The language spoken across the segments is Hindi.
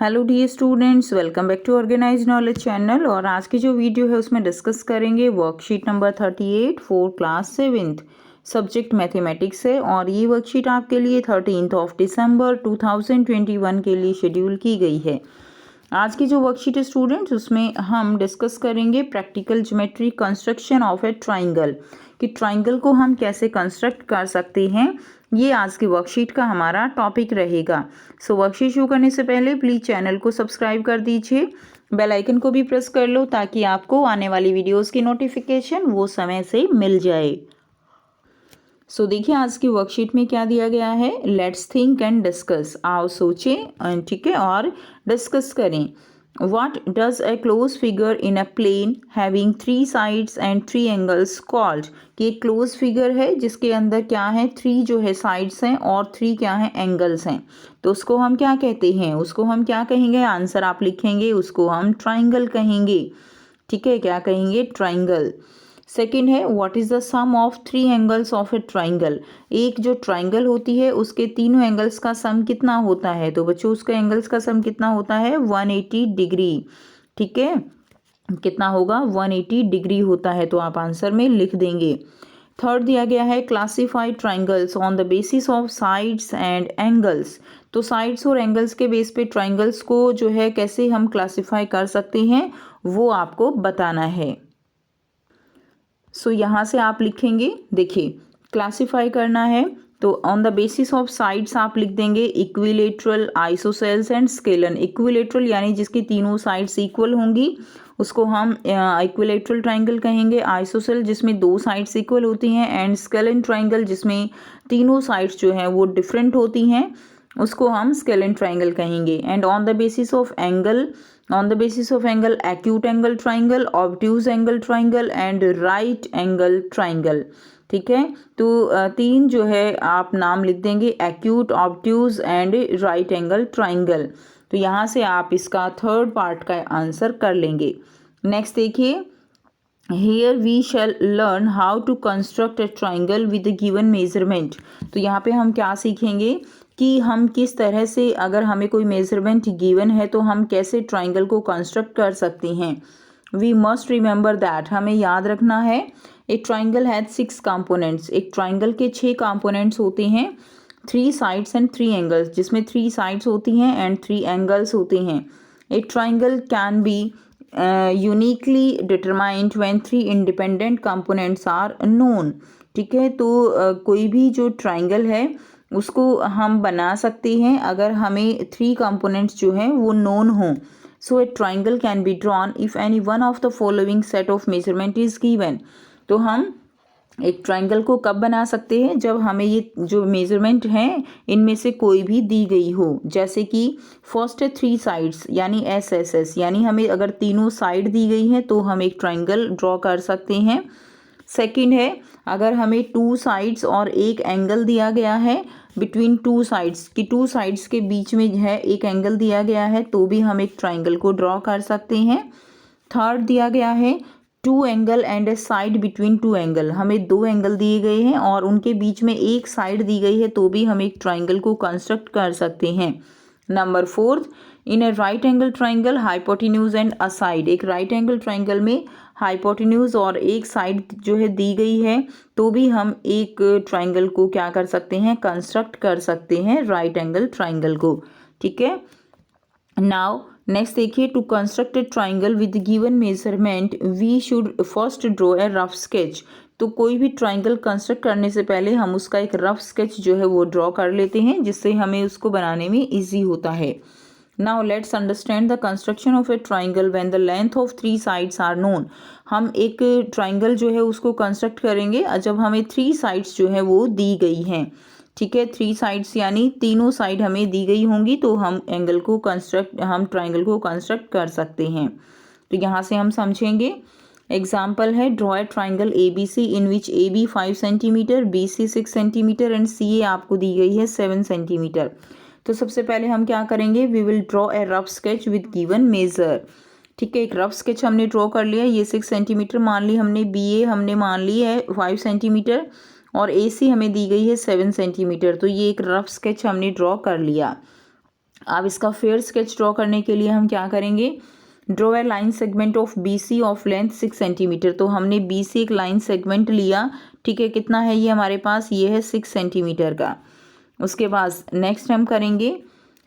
Hello dear students, welcome back to organize knowledge channel. और आज की जो वीडियो है उसमें डिस्कस करेंगे worksheet number 38 for class 7th, subject mathematics है। और ये वर्कशीट आपके लिए 13 दिसंबर 2021 के लिए शेड्यूल की गई है। आज की जो वर्कशीट है स्टूडेंट्स, उसमें हम डिस्कस करेंगे practical geometry construction of a triangle, कि ट्राइंगल को हम कैसे कंस्ट्रक्ट कर सकते हैं। ये आज की वर्कशीट का हमारा टॉपिक रहेगा। सो वर्कशीट शुरू करने से पहले प्लीज़ चैनल को सब्सक्राइब कर दीजिए, बेल आइकन को भी प्रेस कर लो ताकि आपको आने वाली वीडियोस की नोटिफिकेशन वो समय से मिल जाए। सो देखिए आज की वर्कशीट में क्या दिया गया है। लेट्स थिंक एंड डिस्कस, आओ सोचें, ठीक है, और डिस्कस करें। What does a closed figure in a plane having 3 sides and 3 angles called? कि एक क्लोज फिगर है जिसके अंदर क्या है, 3 जो है साइड्स हैं और 3 क्या है, एंगल्स हैं। तो उसको हम क्या कहते हैं, उसको हम क्या कहेंगे, आंसर आप लिखेंगे, उसको हम ट्राइंगल कहेंगे। ठीक है, क्या कहेंगे, ट्राइंगल। सेकेंड है what is the sum of 3 angles of a triangle. एक जो ट्राइंगल होती है उसके तीनों एंगल्स का सम कितना होता है। तो बच्चों उसका एंगल्स का सम कितना होता है, 180 डिग्री। ठीक है, कितना होगा, 180 डिग्री होता है। तो आप आंसर में लिख देंगे। थर्ड दिया गया है classify triangles on the basis of sides and angles. तो साइड्स और एंगल्स के बेस पे ट्राइंगल्स को जो है कैसे हम क्लासीफाई कर सकते हैं वो आपको बताना है। सो यहाँ से आप लिखेंगे, देखिए क्लासीफाई करना है तो on the basis of sides आप लिख देंगे equilateral, isosceles and scalene. Equilateral यानी जिसकी तीनों साइड्स इक्वल होंगी उसको हम इक्विलेटरल ट्राइंगल कहेंगे। आइसोसेल जिसमें 2 साइड्स इक्वल होती हैं, एंड स्केलन ट्राइंगल जिसमें तीनों साइड्स जो हैं वो डिफरेंट होती हैं उसको हम स्केलन ट्राइंगल कहेंगे। And on the basis of angle, on the basis of angle, acute angle triangle, obtuse angle triangle and right angle triangle। ठीक है, तो 3 जो है आप नाम लिख देंगे, acute, obtuse and right angle triangle. तो यहाँ से आप इसका थर्ड पार्ट का आंसर कर लेंगे। नेक्स्ट देखिए, Here we shall learn how to construct a triangle with the given measurement। तो यहाँ पे हम क्या सीखेंगे कि हम किस तरह से, अगर हमें कोई मेजरमेंट गिवन है तो हम कैसे ट्राइंगल को कंस्ट्रक्ट कर सकते हैं। वी मस्ट रिमेंबर दैट, हमें याद रखना है, एक ट्राइंगल हैज 6 कंपोनेंट्स। एक ट्राइंगल के 6 कंपोनेंट्स होते हैं, 3 साइड्स एंड 3 एंगल्स, जिसमें 3 साइड्स होती हैं एंड 3 एंगल्स होते हैं। एक triangle can be uniquely determined when 3 independent components are known. ठीक है, तो कोई भी जो ट्राइंगल है उसको हम बना सकते हैं अगर हमें 3 कंपोनेंट्स जो हैं वो नोन हों। So a triangle can be drawn if any one of the following set of measurement is given. तो हम एक ट्राइंगल को कब बना सकते हैं, जब हमें ये जो मेजरमेंट हैं इनमें से कोई भी दी गई हो। जैसे कि फर्स्ट है 3 साइड्स यानी SSS, यानी हमें अगर तीनों साइड दी गई हैं तो हम एक ट्राइंगल ड्रॉ कर सकते हैं। सेकंड है अगर हमें 2 साइड्स और एक एंगल दिया गया है बिटवीन 2 साइड्स, कि 2 साइड्स के बीच में है एक एंगल दिया गया है तो भी हम एक ट्राइंगल को ड्रॉ कर सकते हैं। थर्ड दिया गया है 2 angle and A side between 2 angle, हमें 2 एंगल दिए गए हैं और उनके बीच में एक साइड दी गई है तो भी हम एक ट्राइंगल को कंस्ट्रक्ट कर सकते हैं। Number 4, in A right angle triangle hypotenuse and a side. एक राइट एंगल ट्राइंगल में हाइपोटेन्यूज और एक साइड जो है दी गई है तो भी हम एक ट्राइंगल को क्या कर सकते हैं, कंस्ट्रक्ट कर सकते हैं राइट एंगल ट्राइंगल को। ठीक है, नाउ नेक्स्ट देखिए, to construct a triangle with given measurement we should first draw a rough sketch. तो कोई भी ट्राइंगल कंस्ट्रक्ट करने से पहले हम उसका एक रफ स्केच जो है वो ड्रॉ कर लेते हैं जिससे हमें उसको बनाने में इजी होता है। Now let's understand the construction of a triangle when the length of 3 sides are known. हम एक ट्राइंगल जो है उसको कंस्ट्रक्ट करेंगे जब हमें 3 साइड्स जो है वो दी गई हैं। ठीक है, 3 साइड्स यानी तीनों साइड हमें दी गई होंगी तो हम ट्राइंगल को कंस्ट्रक्ट कर सकते हैं। तो यहाँ से हम समझेंगे। एग्जाम्पल है, draw a triangle ABC in which AB 5 centimetre, BC 6 centimetre and CA आपको दी गई है 7 सेंटीमीटर। तो सबसे पहले हम क्या करेंगे, we will draw a rough sketch with given measure. ठीक है, एक रफ स्केच हमने ड्रॉ कर लिया, ये 6 सेंटीमीटर मान ली हमने, BA हमने मान ली है 5 सेंटीमीटर और AC हमें दी गई है 7 सेंटीमीटर। तो ये एक रफ स्केच हमने ड्रॉ कर लिया। अब इसका फेयर स्केच ड्रॉ करने के लिए हम क्या करेंगे, draw a line segment of BC of length 6 centimetre. तो हमने BC एक लाइन सेगमेंट लिया, ठीक है, कितना है ये हमारे पास, ये है 6 सेंटीमीटर का। उसके बाद नेक्स्ट हम करेंगे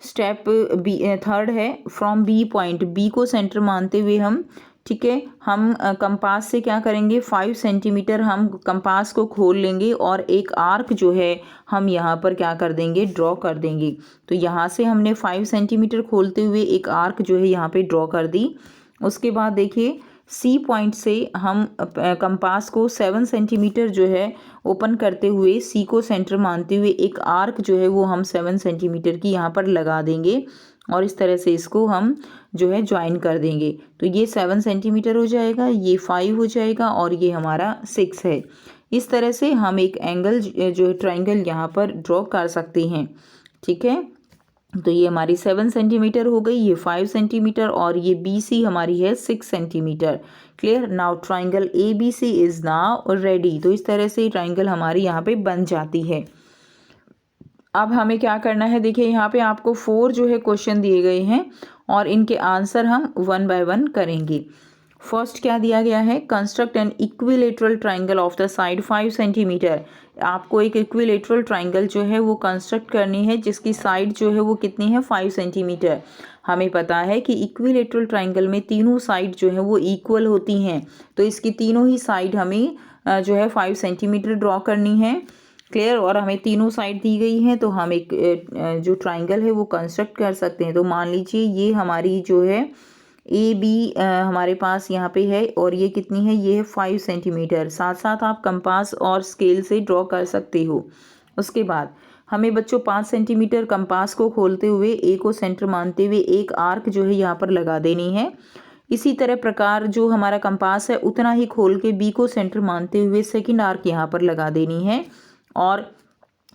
स्टेप बी, थर्ड है फ्रॉम B पॉइंट, B को सेंटर मानते हुए हम, ठीक है, हम कंपास से क्या करेंगे, 5 सेंटीमीटर हम कंपास को खोल लेंगे और एक आर्क जो है हम यहाँ पर क्या कर देंगे, ड्रॉ कर देंगे। तो यहाँ से हमने 5 सेंटीमीटर खोलते हुए एक आर्क जो है यहाँ पे ड्रॉ कर दी। उसके बाद देखिए C पॉइंट से हम कंपास को 7 सेंटीमीटर जो है ओपन करते हुए C को सेंटर मानते हुए एक आर्क जो है वो हम 7 सेंटीमीटर की यहाँ पर लगा देंगे और इस तरह से इसको हम जो है ज्वाइन कर देंगे। तो ये 7 सेंटीमीटर हो जाएगा, ये 5 हो जाएगा और ये हमारा 6 है। इस तरह से हम एक एंगल जो है ट्राइंगल यहाँ पर ड्रॉ कर सकते हैं, ठीक है। तो ये हमारी 7 सेंटीमीटर हो गई, ये 5 सेंटीमीटर और ये BC हमारी है 6 centimetre. Clear. Now triangle ABC is now ready. तो इस तरह से ट्राइंगल हमारी यहाँ पे बन जाती है। अब हमें क्या करना है, देखिए यहाँ पे आपको 4 जो है क्वेश्चन दिए गए हैं और इनके आंसर हम 1 बाय 1 करेंगे। फर्स्ट क्या दिया गया है, construct an equilateral triangle of the side 5 centimetre. आपको एक इक्विलेटरल ट्राइंगल जो है वो कंस्ट्रक्ट करनी है जिसकी साइड जो है वो कितनी है, 5 सेंटीमीटर। हमें पता है कि इक्विलेटरल ट्राइंगल में तीनों साइड जो है वो इक्वल होती हैं, तो इसकी तीनों ही साइड हमें जो है 5 सेंटीमीटर ड्रॉ करनी है। क्लियर। और हमें तीनों साइड दी गई हैं तो हम एक जो ट्राइंगल है वो कंस्ट्रक्ट कर सकते हैं। तो मान लीजिए ये हमारी जो है AB हमारे पास यहाँ पे है और ये कितनी है, ये है 5 सेंटीमीटर। साथ साथ आप कंपास और स्केल से ड्रॉ कर सकते हो। उसके बाद हमें बच्चों 5 सेंटीमीटर कंपास को खोलते हुए A को सेंटर मानते हुए एक आर्क जो है यहाँ पर लगा देनी है। इसी तरह प्रकार जो हमारा कंपास है उतना ही खोल के B को सेंटर मानते हुए सेकेंड आर्क यहाँ पर लगा देनी है। और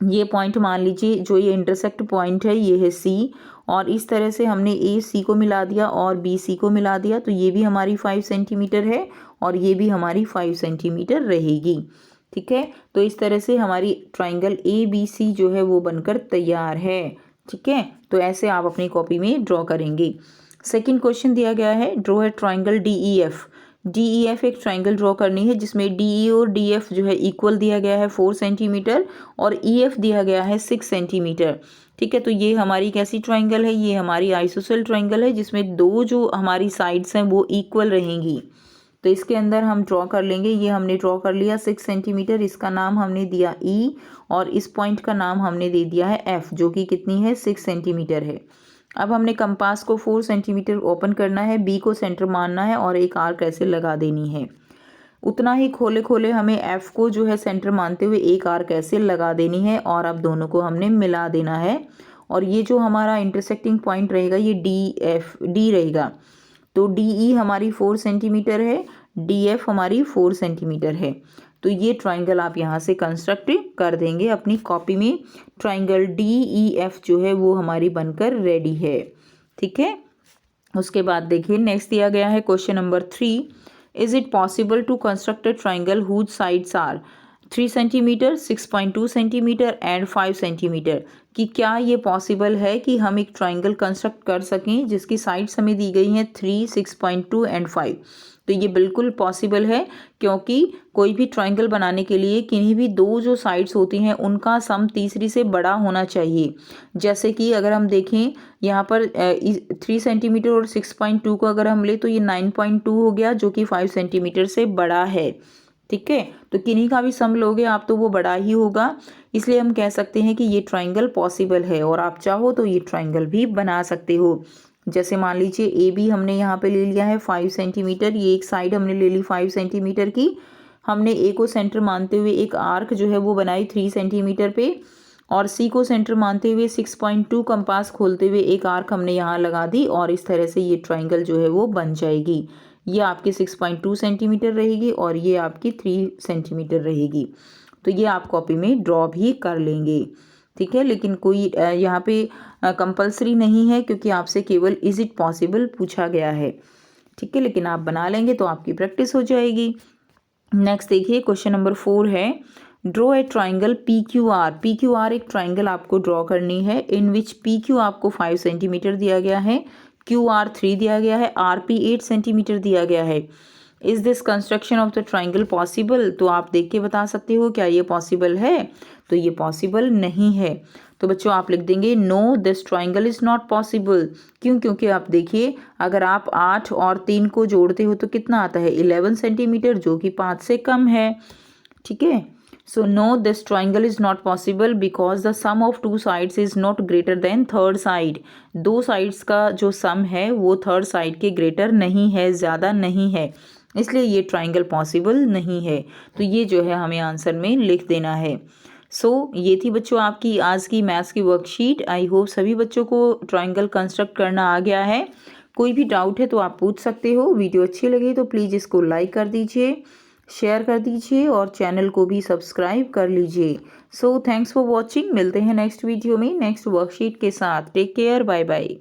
ये पॉइंट मान लीजिए जो ये इंटरसेक्ट पॉइंट है ये है C और इस तरह से हमने A C को मिला दिया और B C को मिला दिया, तो ये भी हमारी 5 सेंटीमीटर है और ये भी हमारी 5 सेंटीमीटर रहेगी, ठीक है। तो इस तरह से हमारी ट्राइंगल ABC जो है वो बनकर तैयार है, ठीक है। तो ऐसे आप अपनी कॉपी में ड्रॉ करेंगे। सेकेंड क्वेश्चन दिया गया है, ड्रॉ है ट्राइंगल DEF एक ट्राइंगल ड्रॉ करनी है जिसमें DE और DF जो है इक्वल दिया गया है 4 सेंटीमीटर और EF दिया गया है 6 सेंटीमीटर, ठीक है। तो ये हमारी कैसी ट्राइंगल है, ये हमारी आइसोसेल ट्राइंगल है जिसमें दो जो हमारी साइड्स हैं वो इक्वल रहेंगी। तो इसके अंदर हम ड्रॉ कर लेंगे। ये हमने ड्रॉ कर लिया 6 सेंटीमीटर, इसका नाम हमने दिया E और इस पॉइंट का नाम हमने दे दिया है F जो कि कितनी है, 6 सेंटीमीटर है। अब हमने कंपास को 4 सेंटीमीटर ओपन करना है, B को सेंटर मानना है और एक आर्क ऐसे लगा देनी है। उतना ही खोले खोले हमें F को जो है सेंटर मानते हुए एक आर्क ऐसे लगा देनी है और अब दोनों को हमने मिला देना है। और ये जो हमारा इंटरसेक्टिंग पॉइंट रहेगा ये D रहेगा। तो DE हमारी 4 सेंटीमीटर है, DF हमारी 4 सेंटीमीटर है। तो ये ट्राइंगल आप यहाँ से कंस्ट्रक्ट कर देंगे अपनी कॉपी में। ट्राइंगल DEF जो है वो हमारी बनकर रेडी है, ठीक है। उसके बाद देखिए नेक्स्ट दिया गया है question number 3, is it possible to construct a triangle whose sides are 3 centimetre, 6.2 centimetre and 5 centimetre. कि क्या ये पॉसिबल है कि हम एक ट्राइंगल कंस्ट्रक्ट कर सकें जिसकी साइड्स हमें दी गई हैं 3, 6.2 एंड 5। तो ये बिल्कुल पॉसिबल है, क्योंकि कोई भी ट्राइंगल बनाने के लिए किन्हीं भी दो जो साइड्स होती हैं उनका सम तीसरी से बड़ा होना चाहिए। जैसे कि अगर हम देखें यहाँ पर 3 सेंटीमीटर और 6.2 को अगर हम ले तो ये 9.2 हो गया जो कि 5 सेंटीमीटर से बड़ा है, ठीक है। तो किन्हीं का भी सम लोगे आप तो वो बड़ा ही होगा, इसलिए हम कह सकते हैं कि ये ट्राइंगल पॉसिबल है और आप चाहो तो ये ट्राइंगल भी बना सकते हो। जैसे मान लीजिए AB हमने यहाँ पे ले लिया है 5 सेंटीमीटर, ये एक साइड हमने ले ली 5 सेंटीमीटर की। हमने A को सेंटर मानते हुए एक आर्क जो है वो बनाई 3 सेंटीमीटर पे और C को सेंटर मानते हुए 6.2 कंपास खोलते हुए एक आर्क हमने यहाँ लगा दी और इस तरह से ये ट्राइंगल जो है वो बन जाएगी। ये आपकी 6.2 सेंटीमीटर रहेगी और ये आपकी 3 सेंटीमीटर रहेगी। तो ये आप कॉपी में ड्रॉ भी कर लेंगे, ठीक है। लेकिन कोई यहाँ पे कंपलसरी नहीं है क्योंकि आपसे केवल इज इट पॉसिबल पूछा गया है, ठीक है। लेकिन आप बना लेंगे तो आपकी प्रैक्टिस हो जाएगी। नेक्स्ट देखिए क्वेश्चन नंबर 4 है, draw a triangle PQR। PQR एक ट्राइंगल आपको ड्रॉ करनी है इन विच PQ आपको 5 सेंटीमीटर दिया गया है, QR 3 दिया गया है, RP 8 सेंटीमीटर दिया गया है। Is this construction of the triangle possible? तो आप देख के बता सकते हो क्या ये पॉसिबल है? तो ये पॉसिबल नहीं है। तो बच्चों आप लिख देंगे no this triangle is not possible. क्यों? क्योंकि आप देखिए अगर आप 8 और 3 को जोड़ते हो तो कितना आता है 11 सेंटीमीटर, जो कि 5 से कम है। ठीक है, so no this triangle is not possible because the sum of two sides is not greater than third side. दो साइड्स का जो सम है वो थर्ड साइड के ग्रेटर नहीं है, ज़्यादा नहीं है, इसलिए ये ट्राइंगल पॉसिबल नहीं है। तो ये जो है हमें आंसर में लिख देना है। ये थी बच्चों आपकी आज की मैथ्स की वर्कशीट। आई होप सभी बच्चों को ट्राइंगल कंस्ट्रक्ट करना आ गया है। कोई भी डाउट है तो आप पूछ सकते हो। वीडियो अच्छी लगी तो प्लीज़ इसको लाइक कर दीजिए, शेयर कर दीजिए और चैनल को भी सब्सक्राइब कर लीजिए। Thanks for watching. मिलते हैं नेक्स्ट वीडियो में नेक्स्ट वर्कशीट के साथ। Take care, bye bye.